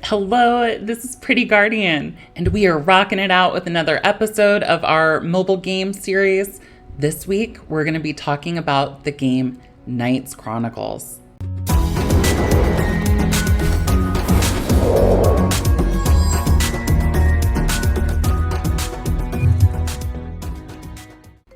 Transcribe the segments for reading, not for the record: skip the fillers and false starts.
Hello, this is Pretty Guardian, and we are rocking it out with another episode of our mobile game series. This week, we're going to be talking about the game Knights Chronicles.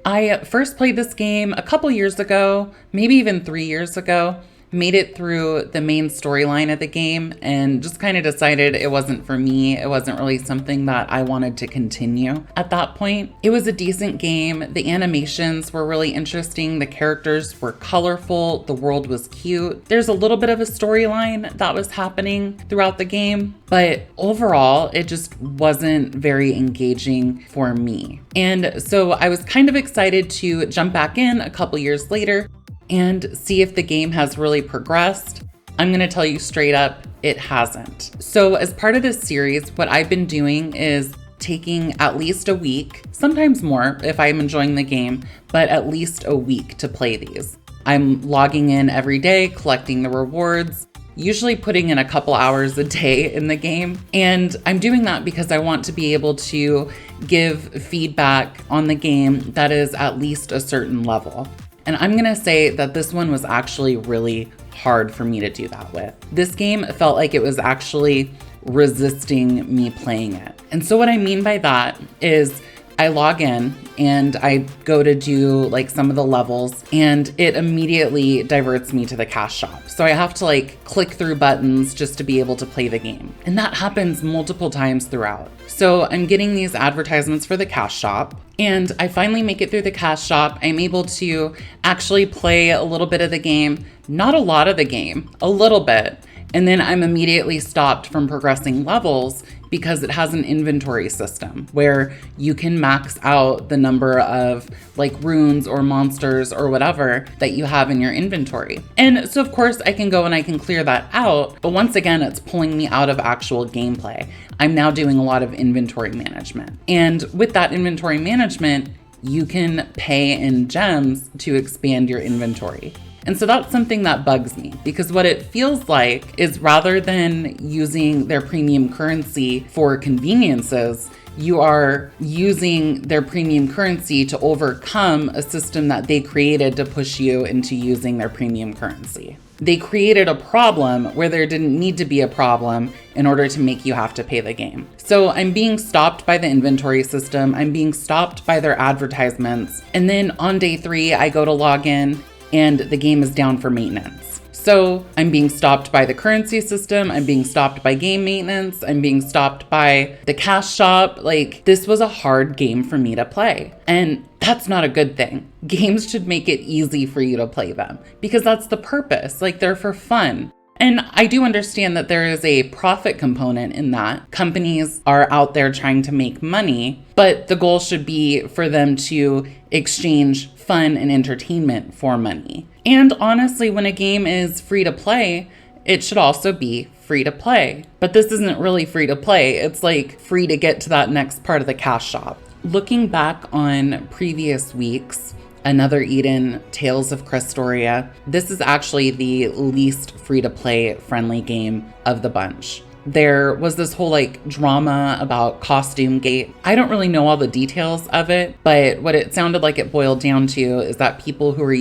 I first played this game a couple years ago, maybe even 3 years ago. Made it through the main storyline of the game and just kind of decided it wasn't for me. It wasn't really something that I wanted to continue at that point. It was a decent game. The animations were really interesting. The characters were colorful. The world was cute. There's a little bit of a storyline that was happening throughout the game, but overall, it just wasn't very engaging for me. And so I was kind of excited to jump back in a couple years later and see if the game has really progressed. I'm gonna tell you straight up, it hasn't. So as part of this series, what I've been doing is taking at least a week, sometimes more if I'm enjoying the game, but at least a week to play these. I'm logging in every day, collecting the rewards, usually putting in a couple hours a day in the game. And I'm doing that because I want to be able to give feedback on the game that is at least a certain level. And I'm gonna say that this one was actually really hard for me to do that with. This game felt like it was actually resisting me playing it. And so what I mean by that is I log in and I go to do like some of the levels and it immediately diverts me to the cash shop. So I have to click through buttons just to be able to play the game. And that happens multiple times throughout. So I'm getting these advertisements for the cash shop and I finally make it through the cash shop. I'm able to actually play a little bit of the game, not a lot of the game, a little bit. And then I'm immediately stopped from progressing levels because it has an inventory system where you can max out the number of runes or monsters or whatever that you have in your inventory. And so of course I can go and I can clear that out, but once again, it's pulling me out of actual gameplay. I'm now doing a lot of inventory management. And with that inventory management, you can pay in gems to expand your inventory. And so that's something that bugs me because what it feels like is rather than using their premium currency for conveniences, you are using their premium currency to overcome a system that they created to push you into using their premium currency. They created a problem where there didn't need to be a problem in order to make you have to pay the game. So I'm being stopped by the inventory system. I'm being stopped by their advertisements. And then on day 3, I go to log in and the game is down for maintenance. So I'm being stopped by the currency system. I'm being stopped by game maintenance. I'm being stopped by the cash shop. This was a hard game for me to play. And that's not a good thing. Games should make it easy for you to play them because that's the purpose. They're for fun. And I do understand that there is a profit component in that. Companies are out there trying to make money, but the goal should be for them to exchange fun and entertainment for money. And honestly, when a game is free to play, it should also be free to play. But this isn't really free to play. It's free to get to that next part of the cash shop. Looking back on previous weeks, Another Eden, Tales of Crestoria. This is actually the least free-to-play friendly game of the bunch. There was this whole drama about Costume Gate. I don't really know all the details of it, but what it sounded like it boiled down to is that people who were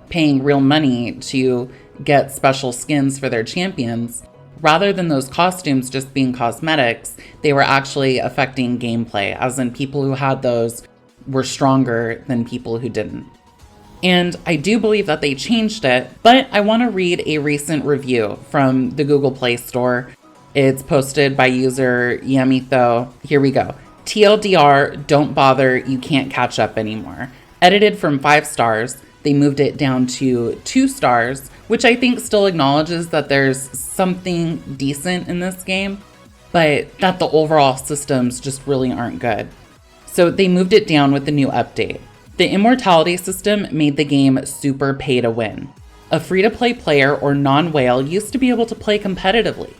paying real money to get special skins for their champions, rather than those costumes just being cosmetics, they were actually affecting gameplay, as in people who had those were stronger than people who didn't. And I do believe that they changed it, but I want to read a recent review from the Google Play Store. It's posted by user Yamitho. Here we go. TLDR, don't bother, you can't catch up anymore. Edited from 5 stars, they moved it down to 2 stars, which I think still acknowledges that there's something decent in this game, but that the overall systems just really aren't good. So they moved it down with the new update. The immortality system made the game super pay to win. A free-to-play player or non-whale used to be able to play competitively.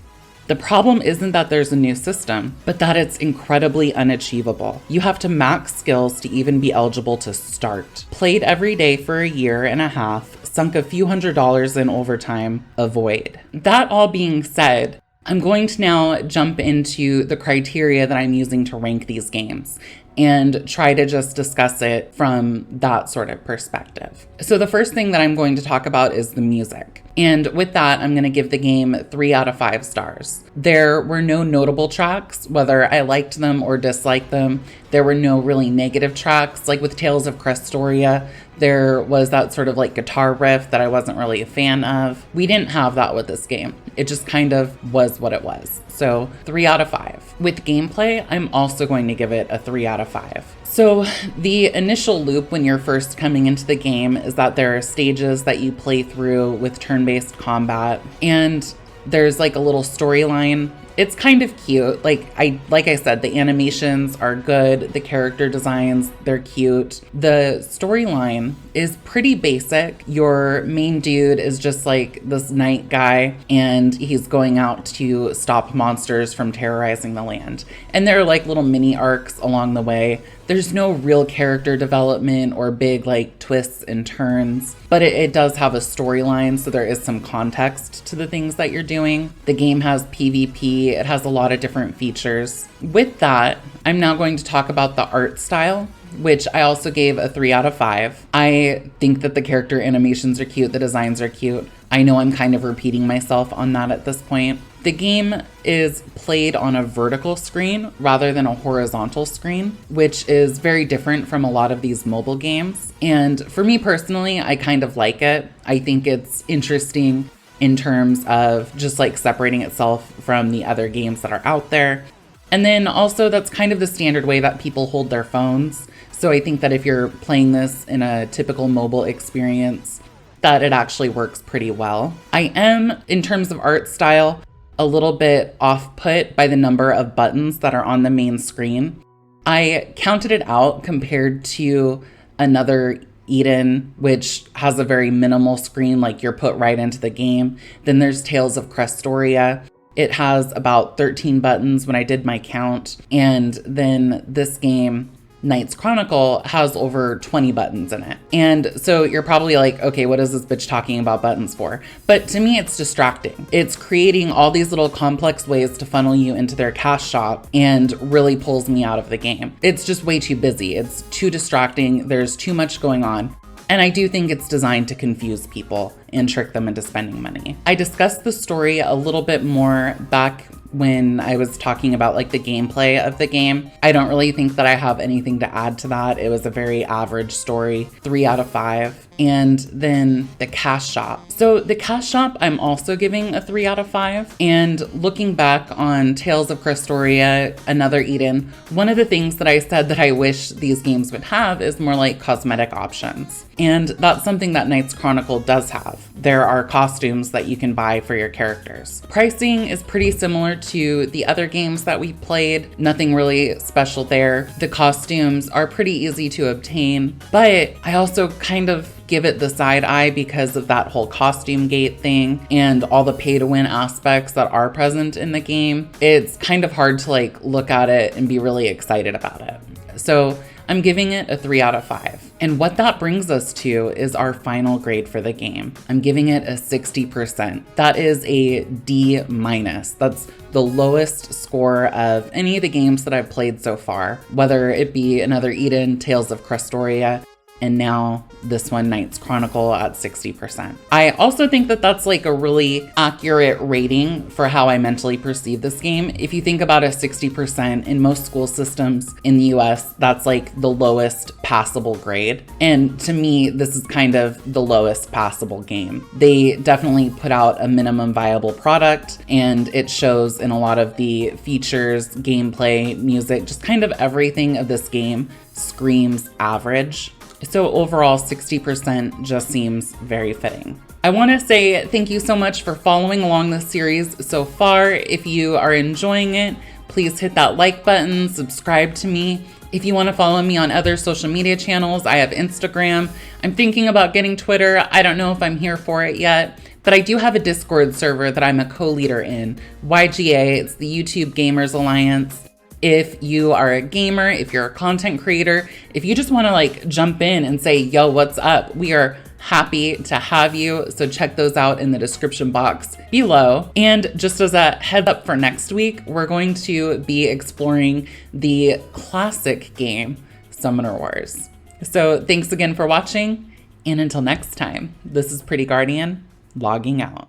The problem isn't that there's a new system, but that it's incredibly unachievable. You have to max skills to even be eligible to start. Played every day for a year and a half, sunk a few $100s in overtime, avoid. That all being said, I'm going to now jump into the criteria that I'm using to rank these games and try to just discuss it from that sort of perspective. So the first thing that I'm going to talk about is the music. And with that, I'm going to give the game 3 out of 5 stars. There were no notable tracks, whether I liked them or disliked them. There were no really negative tracks. Like with Tales of Crestoria, there was that sort of like guitar riff that I wasn't really a fan of. We didn't have that with this game. It just kind of was what it was. So 3 out of 5. With gameplay, I'm also going to give it a 3 out of 5. So the initial loop when you're first coming into the game is that there are stages that you play through with turn-based combat, and there's like a little storyline. It's kind of cute. Like I said, the animations are good. The character designs, they're cute. The storyline is pretty basic. Your main dude is just like this knight guy, and he's going out to stop monsters from terrorizing the land. And there are like little mini arcs along the way. There's no real character development or big like twists and turns, but it does have a storyline, so there is some context to the things that you're doing. The game has PvP, it has a lot of different features. With that, I'm now going to talk about the art style, which I also gave a 3 out of 5. I think that the character animations are cute, the designs are cute. I know I'm kind of repeating myself on that at this point. The game is played on a vertical screen rather than a horizontal screen, which is very different from a lot of these mobile games. And for me personally, I kind of like it. I think it's interesting in terms of just like separating itself from the other games that are out there. And then also that's kind of the standard way that people hold their phones. So I think that if you're playing this in a typical mobile experience, that it actually works pretty well. I am, in terms of art style, a little bit off-put by the number of buttons that are on the main screen. I counted it out compared to another Eden, which has a very minimal screen, like you're put right into the game. Then there's Tales of Crestoria. It has about 13 buttons when I did my count. And then this game, Knights Chronicle, has over 20 buttons in it. And so you're probably like, okay, what is this bitch talking about buttons for? But to me, it's distracting. It's creating all these little complex ways to funnel you into their cash shop and really pulls me out of the game. It's just way too busy. It's too distracting. There's too much going on. And I do think it's designed to confuse people and trick them into spending money. I discussed the story a little bit more back when I was talking about like the gameplay of the game. I don't really think that I have anything to add to that. It was a very average story, 3 out of 5. And then the cash shop. So the cash shop, I'm also giving a 3 out of 5. And looking back on Tales of Crestoria, another Eden, one of the things that I said that I wish these games would have is more like cosmetic options. And that's something that Knights Chronicle does have. There are costumes that you can buy for your characters. Pricing is pretty similar to the other games that we played. Nothing really special there. The costumes are pretty easy to obtain, but I also kind of give it the side eye because of that whole costume gate thing and all the pay to win aspects that are present in the game. It's kind of hard to like look at it and be really excited about it. So I'm giving it a 3 out of 5. And what that brings us to is our final grade for the game. I'm giving it a 60%. That is a D-. That's the lowest score of any of the games that I've played so far, whether it be another Eden, Tales of Crestoria, and now this one, Knights Chronicle, at 60%. I also think that that's like a really accurate rating for how I mentally perceive this game. If you think about a 60% in most school systems in the US, that's like the lowest passable grade. And to me, this is kind of the lowest passable game. They definitely put out a minimum viable product, and it shows in a lot of the features, gameplay, music, just kind of everything of this game screams average. So overall, 60% just seems very fitting. I want to say thank you so much for following along this series so far. If you are enjoying it, please hit that like button, subscribe to me. If you want to follow me on other social media channels, I have Instagram. I'm thinking about getting Twitter. I don't know if I'm here for it yet, but I do have a Discord server that I'm a co-leader in, YGA. It's the YouTube Gamers Alliance. If you are a gamer, if you're a content creator, if you just want to like jump in and say, yo, what's up? We are happy to have you. So check those out in the description box below. And just as a heads up for next week, we're going to be exploring the classic game, Summoner Wars. So thanks again for watching, and until next time, this is Pretty Guardian logging out.